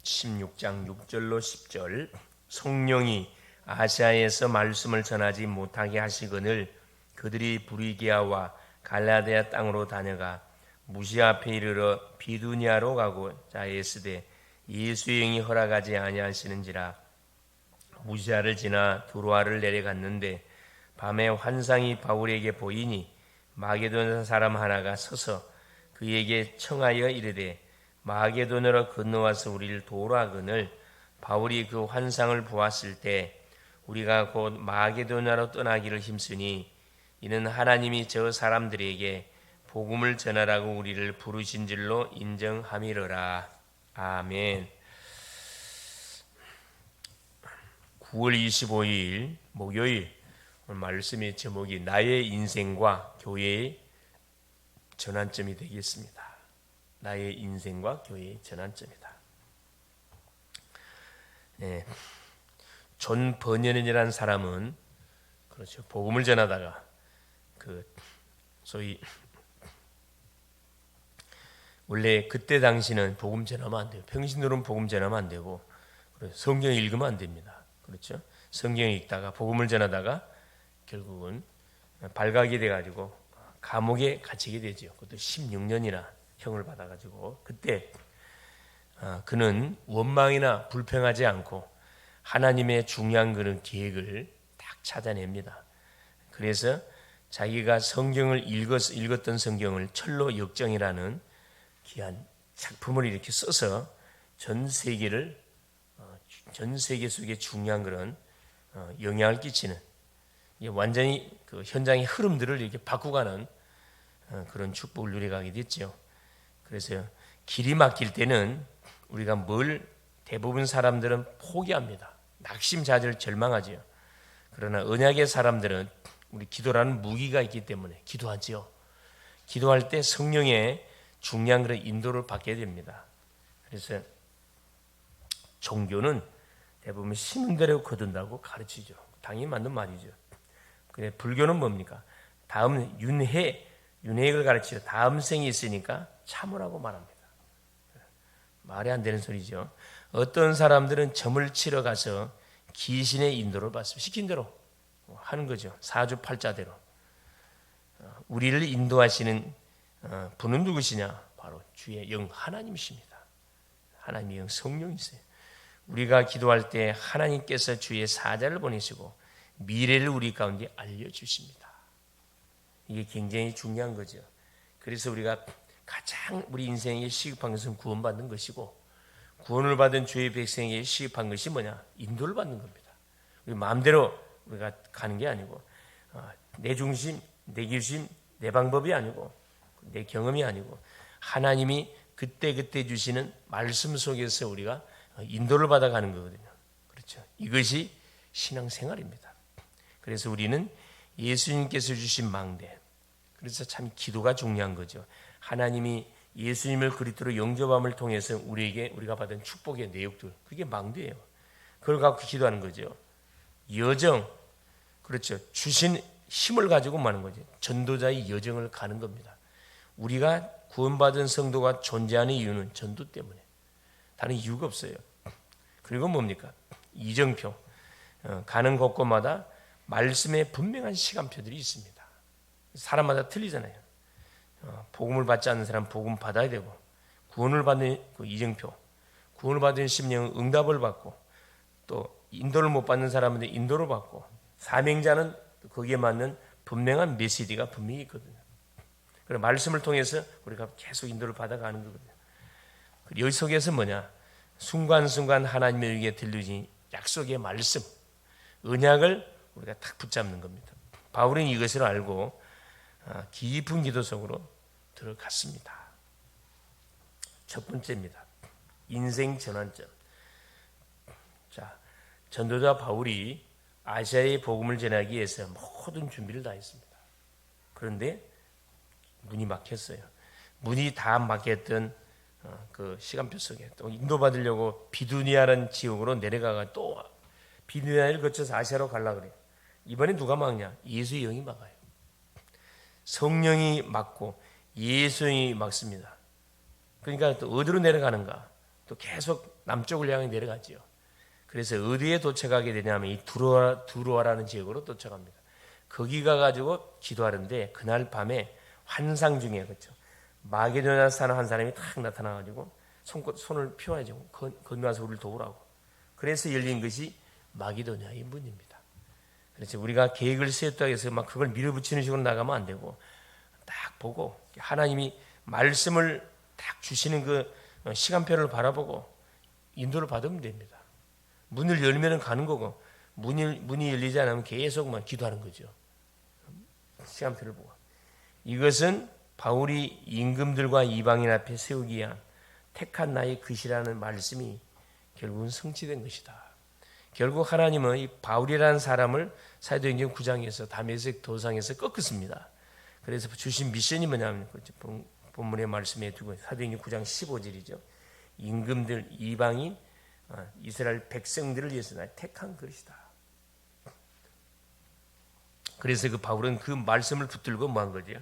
16장 6절로 10절. 성령이 아시아에서 말씀을 전하지 못하게 하시거늘 그들이 브리기아와 갈라디아 땅으로 다녀가 무시아 앞에 이르러 비두니아로 가고 자에스데 예수의 영이 허락하지 아니하시는지라. 무시아를 지나 두로아를 내려갔는데 밤에 환상이 바울에게 보이니 마게도냐 사람 하나가 서서 그에게 청하여 이르되 마게도냐로 건너와서 우리를 도우라 하거늘 바울이 그 환상을 보았을 때 우리가 곧 마게도냐로 떠나기를 힘쓰니 이는 하나님이 저 사람들에게 복음을 전하라고 우리를 부르신 줄로 인정함이러라. 아멘. 9월 25일 목요일, 오늘 말씀의 제목이 나의 인생과 교회의 전환점이 되겠습니다. 나의 인생과 교회의 전환점이다. 네. 존 버년이라는 사람은 그렇죠. 복음을 전하다가 소위 원래 그때 당시는 복음 전하면 안 돼요. 평신도로는 복음 전하면 안 되고 성경 읽으면 안 됩니다. 그렇죠? 성경 읽다가 복음을 전하다가 결국은 발각이 돼가지고 감옥에 갇히게 되죠. 그것도 16년이나 형을 받아가지고 그때 그는 원망이나 불평하지 않고 하나님의 중요한 그런 계획을 딱 찾아냅니다. 그래서 자기가 성경을 읽었던 성경을 철로 역정이라는 귀한 작품을 이렇게 써서 전 세계 속에 중요한 그런 영향을 끼치는, 완전히 그 현장의 흐름들을 이렇게 바꾸가는 그런 축복을 누려가게 됐죠. 그래서 길이 막힐 때는 우리가 대부분 사람들은 포기합니다. 낙심자절 절망하지요. 그러나 언약의 사람들은 우리 기도라는 무기가 있기 때문에 기도하지요. 기도할 때 성령의 중요한 그런 인도를 받게 됩니다. 그래서 종교는 대부분 심은 대로 거둔다고 가르치죠. 당연히 맞는 말이죠. 근데 불교는 뭡니까? 다음 윤회를 가르치죠. 다음 생이 있으니까 참으라고 말합니다. 말이 안 되는 소리죠. 어떤 사람들은 점을 치러 가서 귀신의 인도를 받습니다. 시킨 대로 하는 거죠. 사주팔자대로. 우리를 인도하시는 분은 누구시냐? 바로 주의 영 하나님이십니다. 하나님의 영 성령이세요. 우리가 기도할 때 하나님께서 주의 사자를 보내시고 미래를 우리 가운데 알려주십니다. 이게 굉장히 중요한 거죠. 그래서 우리가 가장 우리 인생에 시급한 것은 구원받는 것이고, 구원을 받은 주의 백성에게 시급한 것이 뭐냐? 인도를 받는 겁니다. 우리 마음대로 우리가 가는 게 아니고, 내 중심, 내 기심, 내 방법이 아니고, 내 경험이 아니고, 하나님이 그때 주시는 말씀 속에서 우리가 인도를 받아가는 거거든요. 그렇죠? 이것이 신앙생활입니다. 그래서 우리는 예수님께서 주신 망대, 그래서 참 기도가 중요한 거죠. 하나님이 예수님을 그리스도로 영접함을 통해서 우리가 받은 축복의 내역들, 그게 망대예요. 그걸 갖고 기도하는 거죠. 여정, 그렇죠. 주신 힘을 가지고 마는 거죠. 전도자의 여정을 가는 겁니다. 우리가 구원받은 성도가 존재하는 이유는 전도 때문에, 다른 이유가 없어요. 그리고 뭡니까? 이정표, 가는 곳곳마다 말씀의 분명한 시간표들이 있습니다. 사람마다 틀리잖아요. 복음을 받지 않는 사람은 복음 받아야 되고, 구원을 받는 그 이정표, 구원을 받은 심령은 응답을 받고, 또 인도를 못 받는 사람은 인도를 받고, 사명자는 거기에 맞는 분명한 메시지가 분명히 있거든요. 그래서 말씀을 통해서 우리가 계속 인도를 받아가는 거거든요. 여기 속에서 뭐냐? 순간순간 하나님에게 들려진 약속의 말씀, 언약을 우리가 딱 붙잡는 겁니다. 바울은 이것을 알고 깊은 기도 속으로 들어갔습니다. 첫 번째입니다. 인생 전환점. 자, 전도자 바울이 아시아의 복음을 전하기 위해서 모든 준비를 다 했습니다. 그런데 문이 막혔어요. 문이 다 막혔던 그 시간표 속에 또 인도받으려고 비두니아라는 지역으로 내려가가 또 비두니아를 거쳐서 아시아로 가려고 그래요. 이번에 누가 막냐? 예수의 영이 막아요. 성령이 막고 예수의 영이 막습니다. 그러니까 또 어디로 내려가는가? 또 계속 남쪽을 향해 내려가지요. 그래서 어디에 도착하게 되냐면 이 두로아라는 지역으로 도착합니다. 거기 가가지고 기도하는데 그날 밤에 환상 중에 그렇죠. 마게도냐 사는 한 사람이 탁 나타나가지고 손을 펴가지고 건너와서 우리를 도우라고. 그래서 열린 것이 마게도냐의 문입니다. 그래서 우리가 계획을 세웠다고 해서 막 그걸 밀어붙이는 식으로 나가면 안 되고 딱 보고 하나님이 말씀을 딱 주시는 그 시간표를 바라보고 인도를 받으면 됩니다. 문을 열면 가는 거고 문이 열리지 않으면 계속만 기도하는 거죠. 시간표를 보고. 이것은 바울이 임금들과 이방인 앞에 세우기 위한 택한 나의 것이라는 말씀이 결국은 성취된 것이다. 결국 하나님은 이 바울이라는 사람을 사도행전 9장에서 다메섹 도상에서 꺾었습니다. 그래서 주신 미션이 뭐냐면 본문의 말씀에 두고 사도행전 9장 15절이죠. 임금들 이방인 이스라엘 백성들을 위해서 날 택한 것이다. 그래서 그 바울은 그 말씀을 붙들고 뭐 한 거죠?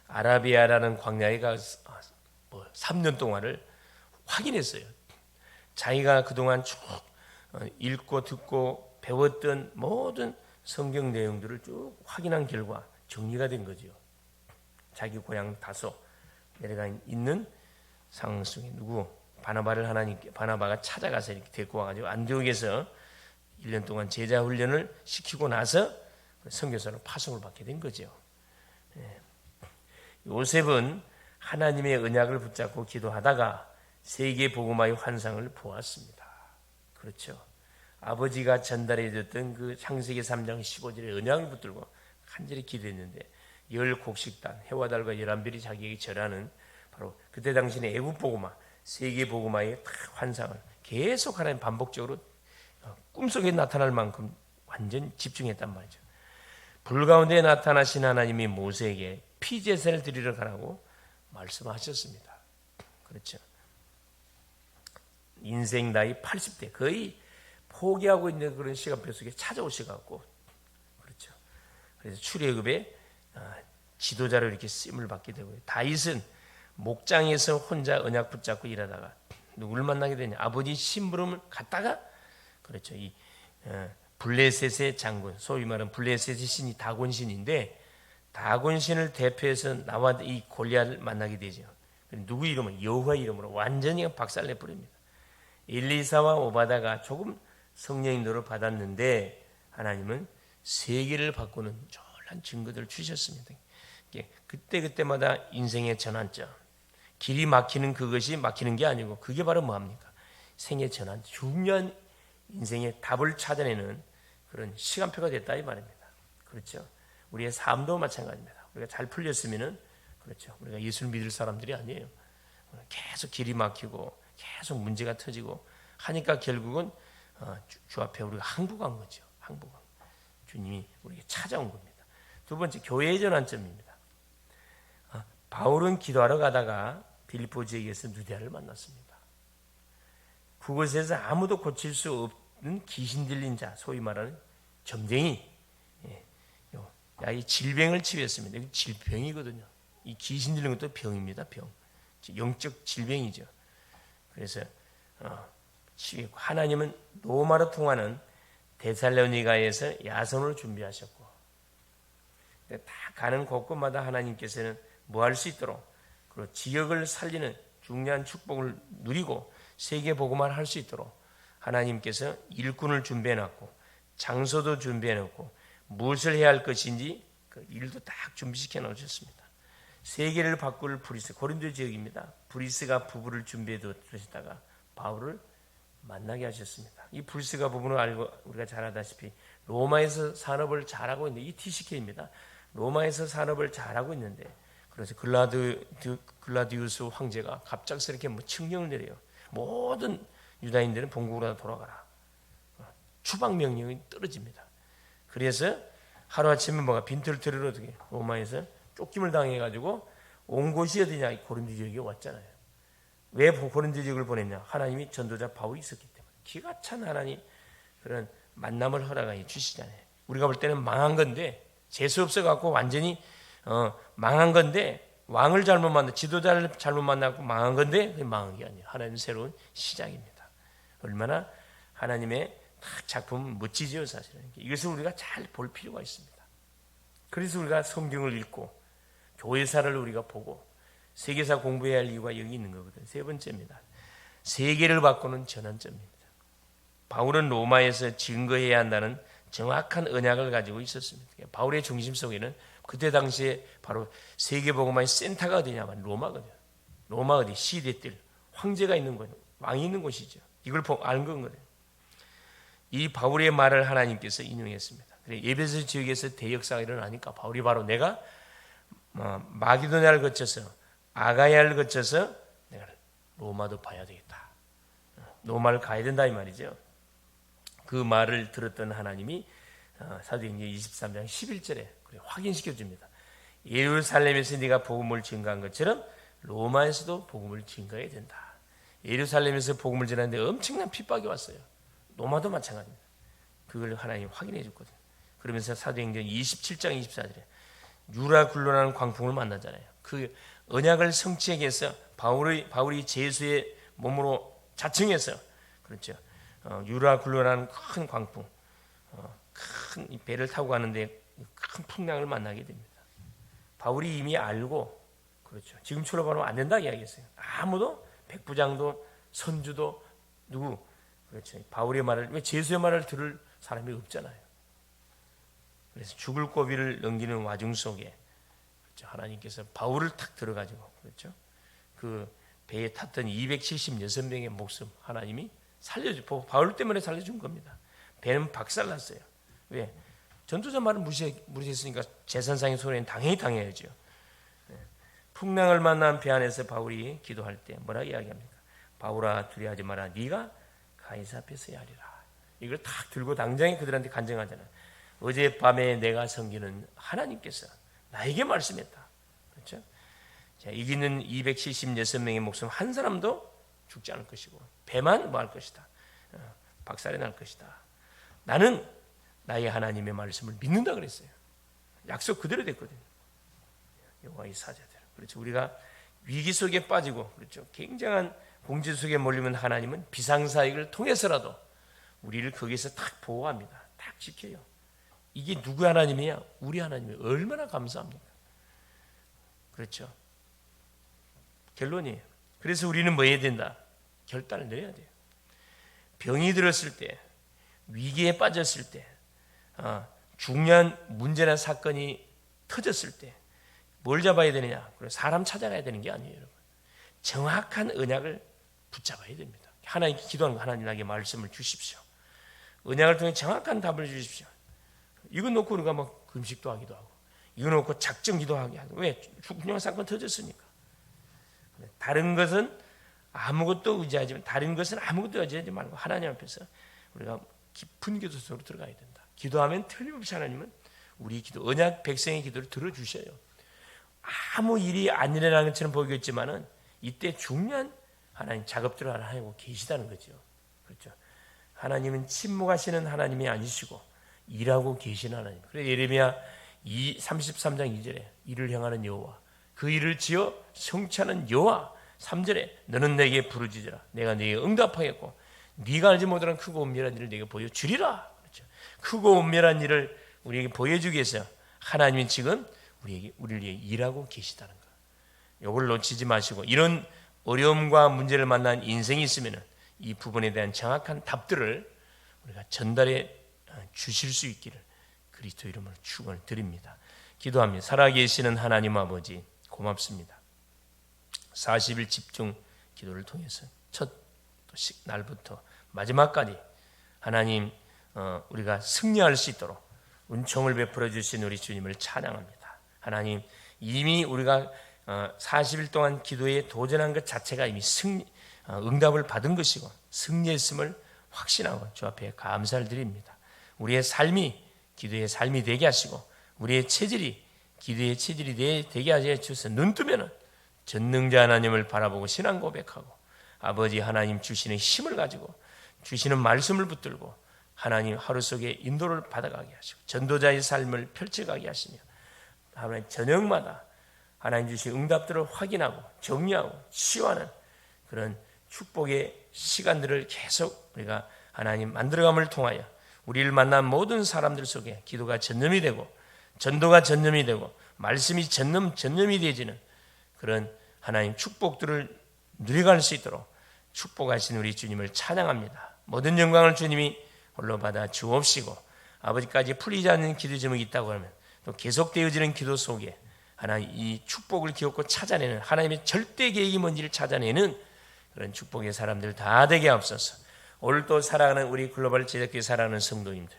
아라비아라는 광야에 가서 3년 동안을 확인했어요. 자기가 그동안 쭉 읽고 듣고 배웠던 모든 성경 내용들을 쭉 확인한 결과 정리가 된 거죠. 자기 고향 다소 내려가 있는 상황 속에 바나바가 찾아가서 이렇게 데리고 와가지고 안디옥에서 1년 동안 제자 훈련을 시키고 나서 선교사로 파송을 받게 된 거죠. 요셉은 하나님의 언약을 붙잡고 기도하다가 세계 복음화의 환상을 보았습니다. 그렇죠. 아버지가 전달해 줬던 그 창세기 3장 15절의 언약을 붙들고 간절히 기도했는데 열 곡식단 해와 달과 11별이 자기에게 절하는 바로 그때 당시의 애국 복음화 세계 복음화의 환상을 계속 하나님 반복적으로 꿈속에 나타날 만큼 완전 집중했단 말이죠. 불 가운데 나타나신 하나님이 모세에게 피제사를 드리러 가라고 말씀하셨습니다. 그렇죠. 인생 나이 80대 거의 포기하고 있는 그런 시간표 속에 찾아오셔갖고 그렇죠. 그래서 출애굽의 지도자로 이렇게 쓰임을 받게 되고요. 다윗은 목장에서 혼자 언약 붙잡고 일하다가 누구를 만나게 되냐? 아버지 심부름을 갔다가 그렇죠. 이 블레셋의 장군, 소위 말하는 블레셋의 신이 다곤신인데 다곤신을 대표해서 나와 이 골리앗을 만나게 되죠. 누구 이름은 여호와 이름으로 완전히 박살내 버립니다. 엘리사와 오바다가 조금 성령 인도를 받았는데 하나님은 세계를 바꾸는 놀라운 증거들을 주셨습니다. 그때마다 인생의 전환점, 길이 막히는 그것이 막히는 게 아니고 그게 바로 뭐합니까? 생의 전환, 중요한 인생의 답을 찾아내는 그런 시간표가 됐다 이 말입니다. 그렇죠? 우리의 삶도 마찬가지입니다. 우리가 잘 풀렸으면은 그렇죠. 우리가 예수를 믿을 사람들이 아니에요. 계속 길이 막히고 계속 문제가 터지고 하니까 결국은 주 앞에 우리가 항복한 거죠. 항복한 주님이 우리에게 찾아온 겁니다. 두 번째 교회의 전환점입니다. 바울은 기도하러 가다가 빌립보 지역에서 누디아를 만났습니다. 그곳에서 아무도 고칠 수 없는 귀신 들린 자, 소위 말하는 점쟁이, 이 질병을 치유했습니다. 이 질병이거든요. 이 귀신 들린 것도 병입니다. 병, 영적 질병이죠. 그래서 치유했고 하나님은 로마로 통하는 데살로니가에서 야선을 준비하셨고 다 가는 곳곳마다 하나님께서는 뭐 할 수 있도록 그리고 지역을 살리는 중요한 축복을 누리고 세계 복음화를 할 수 있도록 하나님께서 일꾼을 준비해놨고 장소도 준비해놓고 무엇을 해야 할 것인지 그 일도 딱 준비시켜 놓으셨습니다. 세계를 바꿀 브리스, 고린도 지역입니다. 브리스가 부부를 준비해 두셨다가 바울을 만나게 하셨습니다. 이 브리스가 부부는 알고 우리가 잘 알다시피 로마에서 산업을 잘하고 있는데 이 TCK입니다. 로마에서 산업을 잘하고 있는데 그래서 글라디우스 황제가 갑작스럽게 칙령을 내려요. 모든 유다인들은 본국으로 돌아가라. 추방 명령이 떨어집니다. 그래서 하루아침에 뭐가 빈털터리로 어떻게 로마에서 쫓김을 당해가지고 온 곳이 어디냐? 고린도 지역에 왔잖아요. 왜 고린도 지역을 보냈냐? 하나님이 전도자 바울이 있었기 때문에. 기가 찬 하나님 그런 만남을 허락해 주시잖아요. 우리가 볼 때는 망한 건데 재수 없어갖고 완전히 망한 건데 왕을 잘못 만나, 지도자를 잘못 만나고 망한 건데 그게 망한 게 아니에요. 하나님 새로운 시작입니다. 얼마나 하나님의 작품 멋지죠, 사실은. 이것을 우리가 잘 볼 필요가 있습니다. 그래서 우리가 성경을 읽고 교회사를 우리가 보고 세계사 공부해야 할 이유가 여기 있는 거거든요. 세 번째입니다. 세계를 바꾸는 전환점입니다. 바울은 로마에서 증거해야 한다는 정확한 언약을 가지고 있었습니다. 바울의 중심 속에는 그때 당시에 바로 세계복음화의 센터가 어디냐면 로마거든요. 로마 어디 시대들 황제가 있는 곳, 왕이 있는 곳이죠. 이걸 아는 거거든요. 이 바울의 말을 하나님께서 인용했습니다. 에베소 지역에서 대역사가 일어나니까 바울이 바로 내가 마게도냐를 거쳐서 아가야를 거쳐서 내가 로마도 봐야 되겠다. 로마를 가야 된다 이 말이죠. 그 말을 들었던 하나님이 사도행전 23장 11절에 확인시켜 줍니다. 예루살렘에서 네가 복음을 증거한 것처럼 로마에서도 복음을 증거해야 된다. 예루살렘에서 복음을 전하는데 엄청난 핍박이 왔어요. 로마도 마찬가지입니다. 그걸 하나님이 확인해 줬거든요. 그러면서 사도행전 27장 24절에 유라굴로라는 광풍을 만나잖아요. 그 언약을 성취하기 위해서 바울이 제수의 몸으로 자청해서 그렇죠. 유라굴로라는 큰 광풍, 큰 배를 타고 가는데 큰 풍랑을 만나게 됩니다. 바울이 이미 알고 그렇죠. 지금처럼 하면 안 된다 이야기했어요. 아무도 백부장도 선주도 누구 그렇죠. 바울의 말을 왜 제수의 말을 들을 사람이 없잖아요. 그래서 죽을 고비를 넘기는 와중 속에 그렇죠. 하나님께서 바울을 탁 들어가지고 그렇죠. 그 배에 탔던 276명의 목숨 하나님이 바울 때문에 살려준 겁니다. 배는 박살났어요. 왜? 전투자 말을 무시했으니까 재산상의 손해는 당연히 당해야죠. 풍랑을 만난 배 안에서 바울이 기도할 때 뭐라고 이야기합니까? 바울아 두려워하지 마라. 네가 가이사 앞에 서야 하리라. 이걸 탁 들고 당장에 그들한테 간증하잖아요. 어젯밤에 내가 섬기는 하나님께서 나에게 말씀했다. 그렇죠? 자, 이기는 276명의 목숨 한 사람도 죽지 않을 것이고 배만 뭐 할 것이다. 박살이 날 것이다. 나는 나의 하나님의 말씀을 믿는다 그랬어요. 약속 그대로 됐거든요. 여호와의 사자들. 그렇죠. 우리가 위기 속에 빠지고 그렇죠. 굉장한 공지 속에 몰리면 하나님은 비상사역을 통해서라도 우리를 거기서 딱 보호합니다. 딱 지켜요. 이게 누구 하나님이냐? 우리 하나님이 얼마나 감사합니까? 그렇죠. 결론이에요. 그래서 우리는 뭐 해야 된다? 결단을 내려야 돼요. 병이 들었을 때, 위기에 빠졌을 때, 중요한 문제나 사건이 터졌을 때 뭘 잡아야 되느냐? 사람 찾아가야 되는 게 아니에요, 여러분. 정확한 언약을 붙잡아야 됩니다. 하나님 기도하는 거 하나님 나에게 말씀을 주십시오. 언약을 통해 정확한 답을 주십시오. 이거 놓고 우리가 막 금식도 하기도 하고, 이거 놓고 작정기도 하게 하고, 왜? 중요한 사건 터졌으니까. 다른 것은 아무것도 의지하지, 다른 것은 아무것도 의지하지 말고 하나님 앞에서 우리가 깊은 기도 속으로 들어가야 된다. 기도하면 틀림없이 하나님은 우리 기도, 언약 백성의 기도를 들어주셔요. 아무 일이 안 일어나는 것처럼 보이겠지만은 이때 중요한 하나님 작업들을 하고 계시다는 거죠. 그렇죠. 하나님은 침묵하시는 하나님이 아니시고 일하고 계신 하나님. 그래서 예레미야 33장 2절에 이를 향하는 여호와, 그 일을 지어 성취하는 여호와. 3절에 너는 내게 부르짖으라. 내가 네게 응답하겠고 네가 알지 못하는 크고 은밀한 일을 네게 보여주리라. 그렇죠. 크고 은밀한 일을 우리에게 보여주기 위해서 하나님이 지금 우리를 위해 일하고 계시다는 거. 이걸 놓치지 마시고 이런 어려움과 문제를 만난 인생이 있으면 이 부분에 대한 정확한 답들을 우리가 전달해 주실 수 있기를 그리스도 이름으로 축원을 드립니다. 기도합니다. 살아계시는 하나님 아버지 고맙습니다. 40일 집중 기도를 통해서 첫 날부터 마지막까지 하나님 우리가 승리할 수 있도록 은총을 베풀어 주신 우리 주님을 찬양합니다. 하나님 이미 우리가 40일 동안 기도에 도전한 것 자체가 이미 응답을 받은 것이고 승리했음을 확신하고 주 앞에 감사를 드립니다. 우리의 삶이 기도의 삶이 되게 하시고 우리의 체질이 기도의 체질이 되게 하여 주셔서 눈 뜨면은 전능자 하나님을 바라보고 신앙 고백하고 아버지 하나님 주시는 힘을 가지고 주시는 말씀을 붙들고 하나님 하루 속에 인도를 받아가게 하시고 전도자의 삶을 펼쳐가게 하시며 하나님 저녁마다 하나님 주신 응답들을 확인하고 정리하고 치유하는 그런 축복의 시간들을 계속 우리가 하나님 만들어감을 통하여 우리를 만난 모든 사람들 속에 기도가 전념이 되고 전도가 전념이 되고 말씀이 전념이 되어지는 그런 하나님 축복들을 누려갈 수 있도록 축복하신 우리 주님을 찬양합니다. 모든 영광을 주님이 홀로 받아 주옵시고 아버지까지 풀리지 않는 기도 제목이 있다고 하면 또 계속되어지는 기도 속에 하나님 이 축복을 기억고 찾아내는 하나님의 절대 계획이 뭔지를 찾아내는 그런 축복의 사람들 다 되게 하옵소서. 오늘 또 사랑하는 우리 글로벌 제작교회 사랑하는 성도님들,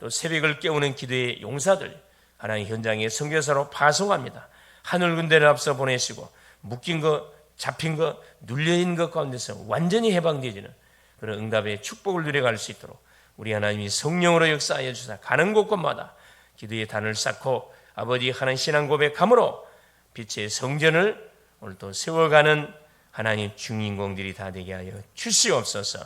또 새벽을 깨우는 기도의 용사들 하나님 현장에 선교사로 파송합니다. 하늘 군대를 앞서 보내시고 묶인 것, 잡힌 것, 눌려있는 것 가운데서 완전히 해방되어지는 그런 응답의 축복을 누려갈 수 있도록 우리 하나님이 성령으로 역사하여 주사 가는 곳곳마다 기도의 단을 쌓고 아버지 하나님 신앙 고백함으로 빛의 성전을 오늘 또 세워가는 하나님 주인공들이 다 되게 하여 주시옵소서.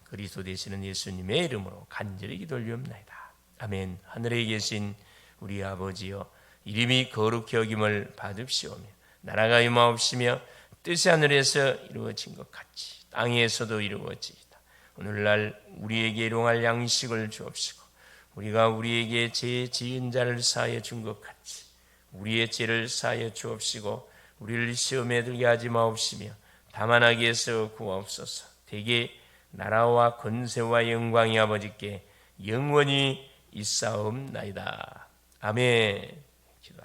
그리스도 되시는 예수님의 이름으로 간절히 기도하옵나이다. 아멘. 하늘에 계신 우리 아버지여, 이름이 거룩히 여김을 받으시오며 나라가 임하옵시며 뜻이 하늘에서 이루어진 것 같이 땅에서도 이루어지이다. 오늘날 우리에게 일용할 양식을 주옵시고 우리가 우리에게 죄 지은 자를 사하여 준 것 같이 우리의 죄를 사하여 주옵시고 우리를 시험에 들게 하지 마옵시며 다만 악에서 구하옵소서. 대개 나라와 권세와 영광이 아버지께 영원히 있사옵나이다. 아멘. 기도하시다.